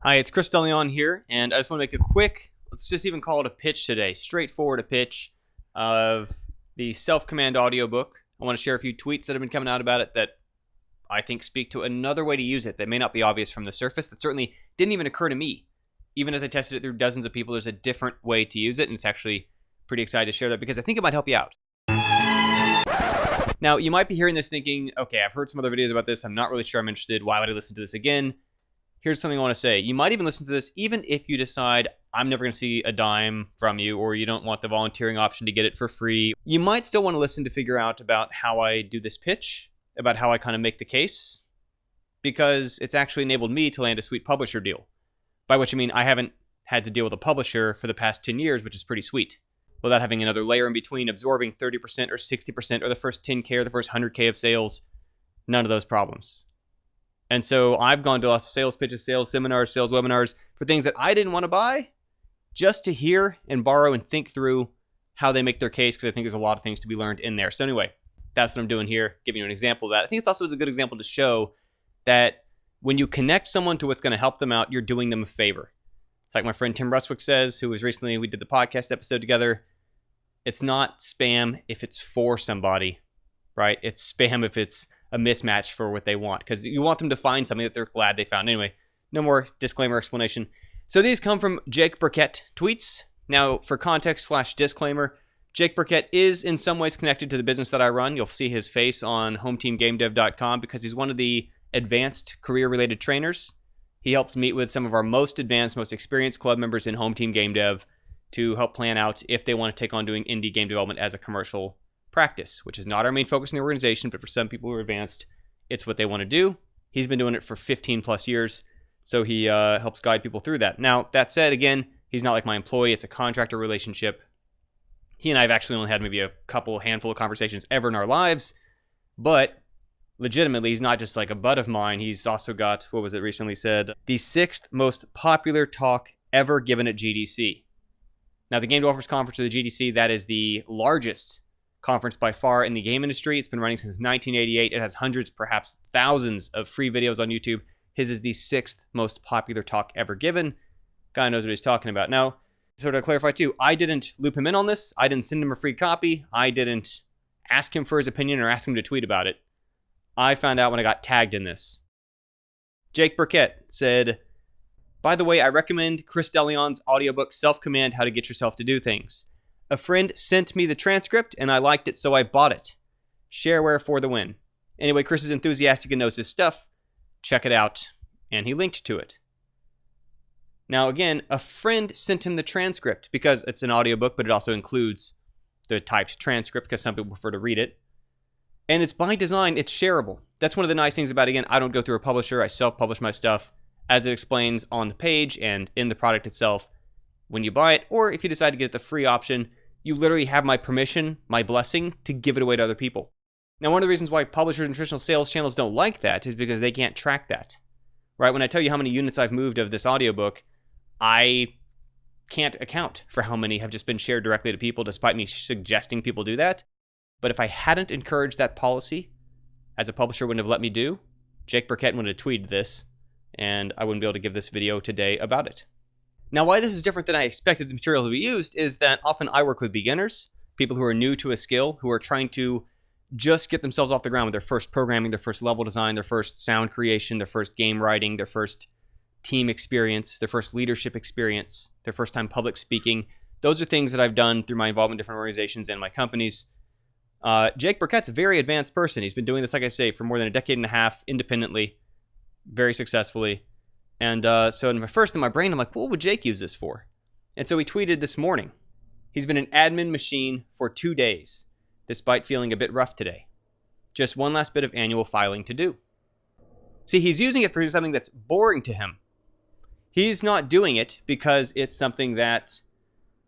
Hi, it's Chris DeLeon here, and I just want to make a quick, let's just even call it a pitch today, straightforward a pitch of the Self-Command audiobook. I want to share a few tweets that have been coming out about it that I think speak to another way to use it that may not be obvious from the surface, that certainly didn't even occur to me. Even as I tested it through dozens of people, there's a different way to use it, and it's actually pretty excited to share that because I think it might help you out. Now, you might be hearing this thinking, okay, I've heard some other videos about this, I'm not really sure I'm interested, why would I listen to this again? Here's something I want to say. You might even listen to this even if you decide I'm never going to see a dime from you, or you don't want the volunteering option to get it for free. You might still want to listen to figure out about how I do this pitch, about how I kind of make the case, because it's actually enabled me to land a sweet publisher deal. By which I mean I haven't had to deal with a publisher for the past 10 years, which is pretty sweet. Without having another layer in between absorbing 30% or 60% or the first 10K or the first 100K of sales. None of those problems. And so I've gone to lots of sales pitches, sales seminars, sales webinars for things that I didn't want to buy, just to hear and borrow and think through how they make their case, because I think there's a lot of things to be learned in there. So anyway, that's what I'm doing here, giving you an example of that. I think it's also a good example to show that when you connect someone to what's going to help them out, you're doing them a favor. It's like my friend Tim Ruswick says, who was recently, we did the podcast episode together. It's not spam if it's for somebody, right? It's spam if it's a mismatch for what they want, because you want them to find something that they're glad they found. Anyway, no more disclaimer explanation. So these come from Jake Birkett tweets. Now, for context / disclaimer, Jake Birkett is in some ways connected to the business that I run. You'll see his face on hometeamgamedev.com because he's one of the advanced career-related trainers. He helps meet with some of our most advanced, most experienced club members in Home Team Game Dev to help plan out if they want to take on doing indie game development as a commercial practice, which is not our main focus in the organization, but for some people who are advanced, it's what they want to do. He's been doing it for 15 plus years, so he helps guide people through that. Now, that said, again, he's not like my employee. It's a contractor relationship. He and I have actually only had maybe a handful of conversations ever in our lives, but legitimately, he's not just like a bud of mine. He's also got, what was it recently said, the 6th most popular talk ever given at GDC. Now, the Game Developers Conference, or the GDC, that is the largest conference by far in the game industry. It's been running since 1988. It has hundreds, perhaps thousands of free videos on YouTube. His is the 6th most popular talk ever given. Guy knows what he's talking about. Now, sort of clarify too, I didn't loop him in on this. I didn't send him a free copy. I didn't ask him for his opinion or ask him to tweet about it. I found out when I got tagged in this. Jake Birkett said, by the way, I recommend Chris DeLeon's audiobook, Self-Command, How to Get Yourself to Do Things. A friend sent me the transcript, and I liked it, so I bought it. Shareware for the win. Anyway, Chris is enthusiastic and knows his stuff. Check it out. And he linked to it. Now, again, a friend sent him the transcript because it's an audiobook, but it also includes the typed transcript because some people prefer to read it. And it's by design, it's shareable. That's one of the nice things about it. Again, I don't go through a publisher. I self-publish my stuff as it explains on the page and in the product itself when you buy it. Or if you decide to get the free option, you literally have my permission, my blessing, to give it away to other people. Now, one of the reasons why publishers and traditional sales channels don't like that is because they can't track that, right? When I tell you how many units I've moved of this audiobook, I can't account for how many have just been shared directly to people, despite me suggesting people do that. But if I hadn't encouraged that policy, as a publisher wouldn't have let me do, Jake Birkett would have tweeted this, and I wouldn't be able to give this video today about it. Now, why this is different than I expected the material to be used is that often I work with beginners, people who are new to a skill, who are trying to just get themselves off the ground with their first programming, their first level design, their first sound creation, their first game writing, their first team experience, their first leadership experience, their first time public speaking. Those are things that I've done through my involvement in different organizations and my companies. Jake Birkett's a very advanced person. He's been doing this, like I say, for more than a decade and a half independently, very successfully. And so in my brain, I'm like, what would Jake use this for? And so he tweeted this morning. He's been an admin machine for 2 days, despite feeling a bit rough today. Just one last bit of annual filing to do. See, he's using it for something that's boring to him. He's not doing it because it's something that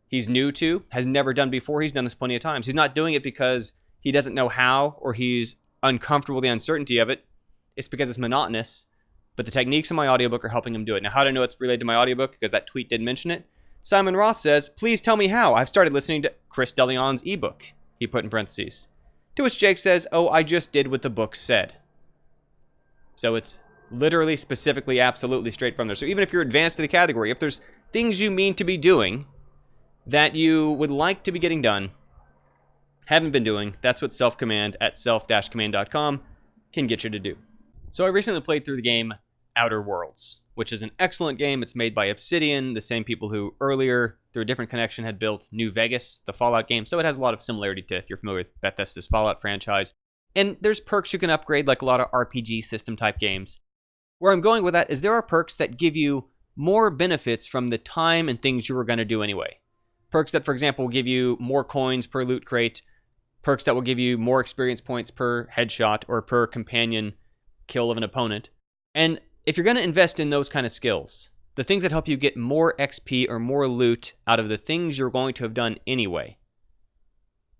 he's new to, has never done before. He's done this plenty of times. He's not doing it because he doesn't know how or he's uncomfortable with the uncertainty of it. It's because it's monotonous. But the techniques in my audiobook are helping him do it. Now, how do I know it's related to my audiobook? Because that tweet didn't mention it. Simon Roth says, please tell me how. I've started listening to Chris DeLeon's ebook, he put in parentheses. To which Jake says, oh, I just did what the book said. So it's Literally, specifically, absolutely straight from there. So even if you're advanced in a category, if there's things you mean to be doing that you would like to be getting done, haven't been doing, that's what self-command at self-command.com can get you to do. So I recently played through the game Outer Worlds, which is an excellent game. It's made by Obsidian, the same people who earlier, through a different connection, had built New Vegas, the Fallout game. So it has a lot of similarity to, if you're familiar with Bethesda's Fallout franchise. And there's perks you can upgrade, like a lot of RPG system type games. Where I'm going with that is there are perks that give you more benefits from the time and things you were going to do anyway. Perks that, for example, will give you more coins per loot crate. Perks that will give you more experience points per headshot or per companion kill of an opponent. And if you're going to invest in those kind of skills, the things that help you get more XP or more loot out of the things you're going to have done anyway,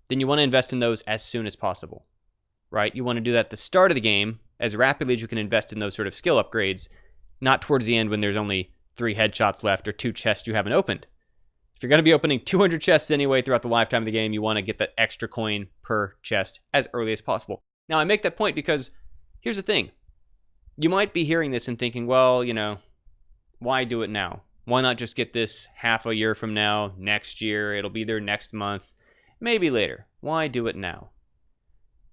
then you want to invest in those as soon as possible, right? You want to do that at the start of the game as rapidly as you can invest in those sort of skill upgrades, not towards the end when there's only 3 headshots left or 2 chests you haven't opened. If you're going to be opening 200 chests anyway throughout the lifetime of the game, you want to get that extra coin per chest as early as possible. Now, I make that point because here's the thing. You might be hearing this and thinking, well, why do it now? Why not just get this half a year from now, next year, it'll be there next month, maybe later. Why do it now?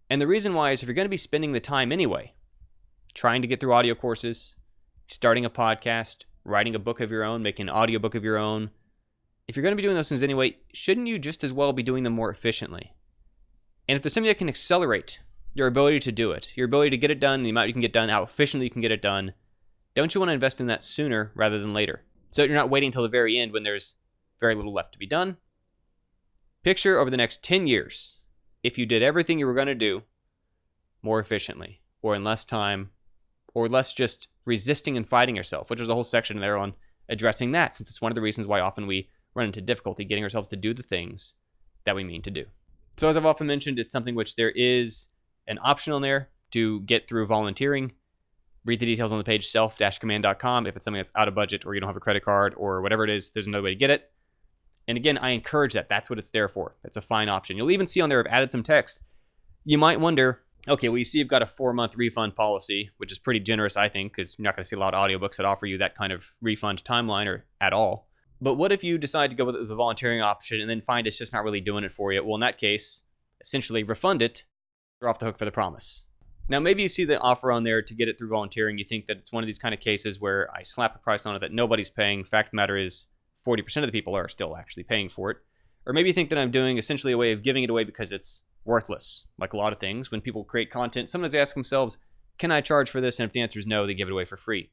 And the reason why is if you're going to be spending the time anyway, trying to get through audio courses, starting a podcast, writing a book of your own, making an audiobook of your own, if you're going to be doing those things anyway, shouldn't you just as well be doing them more efficiently? And if there's something that can accelerate your ability to do it, your ability to get it done, the amount you can get done, how efficiently you can get it done, don't you want to invest in that sooner rather than later? So that you're not waiting until the very end when there's very little left to be done. Picture over the next 10 years, if you did everything you were going to do more efficiently, or in less time, or less just resisting and fighting yourself, which is a whole section there on addressing that, since it's one of the reasons why often we run into difficulty getting ourselves to do the things that we mean to do. So as I've often mentioned, it's something which there is an option on there to get through volunteering. Read the details on the page, self-command.com. If it's something that's out of budget or you don't have a credit card or whatever it is, there's another way to get it. And again, I encourage that. That's what it's there for. It's a fine option. You'll even see on there I've added some text. You might wonder, okay, well, you see you've got a 4-month refund policy, which is pretty generous, I think, because you're not going to see a lot of audiobooks that offer you that kind of refund timeline or at all. But what if you decide to go with the volunteering option and then find it's just not really doing it for you? Well, in that case, essentially refund it. You're off the hook for the promise. Now, maybe you see the offer on there to get it through volunteering. You think that it's one of these kind of cases where I slap a price on it that nobody's paying. Fact of the matter is 40% of the people are still actually paying for it. Or maybe you think that I'm doing essentially a way of giving it away because it's worthless. Like a lot of things, when people create content, sometimes they ask themselves, can I charge for this? And if the answer is no, they give it away for free.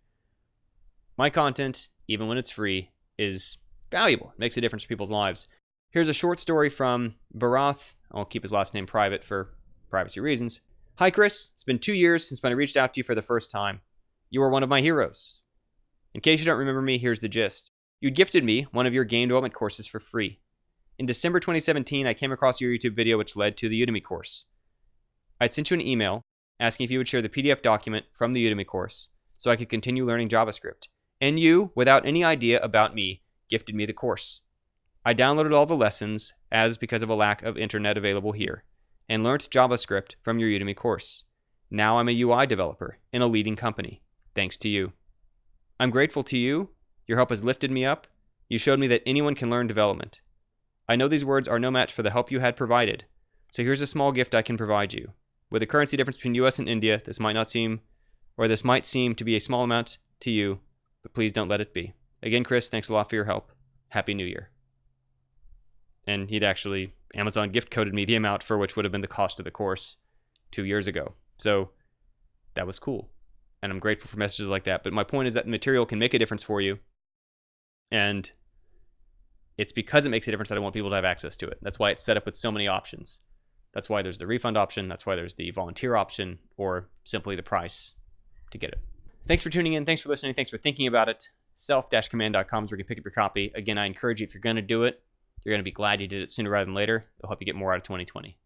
My content, even when it's free, is valuable. It makes a difference in people's lives. Here's a short story from Barath. I'll keep his last name private for privacy reasons. Hi, Chris. It's been 2 years since when I reached out to you for the first time. You are one of my heroes. In case you don't remember me, here's the gist. You gifted me one of your game development courses for free. In December 2017, I came across your YouTube video which led to the Udemy course. I'd sent you an email asking if you would share the PDF document from the Udemy course so I could continue learning JavaScript. And you, without any idea about me, gifted me the course. I downloaded all the lessons, as because of a lack of internet available here, and learnt JavaScript from your Udemy course. Now I'm a UI developer in a leading company, thanks to you. I'm grateful to you. Your help has lifted me up. You showed me that anyone can learn development. I know these words are no match for the help you had provided, so here's a small gift I can provide you. With the currency difference between US and India, this might seem to be a small amount to you, but please don't let it be. Again, Chris, thanks a lot for your help. Happy New Year. And he'd actually Amazon gift coded me the amount for which would have been the cost of the course 2 years ago. So that was cool. And I'm grateful for messages like that. But my point is that the material can make a difference for you. And it's because it makes a difference that I want people to have access to it. That's why it's set up with so many options. That's why there's the refund option. That's why there's the volunteer option, or simply the price to get it. Thanks for tuning in. Thanks for listening. Thanks for thinking about it. Self-command.com is where you can pick up your copy. Again, I encourage you, if you're going to do it, you're going to be glad you did it sooner rather than later. It'll help you get more out of 2020.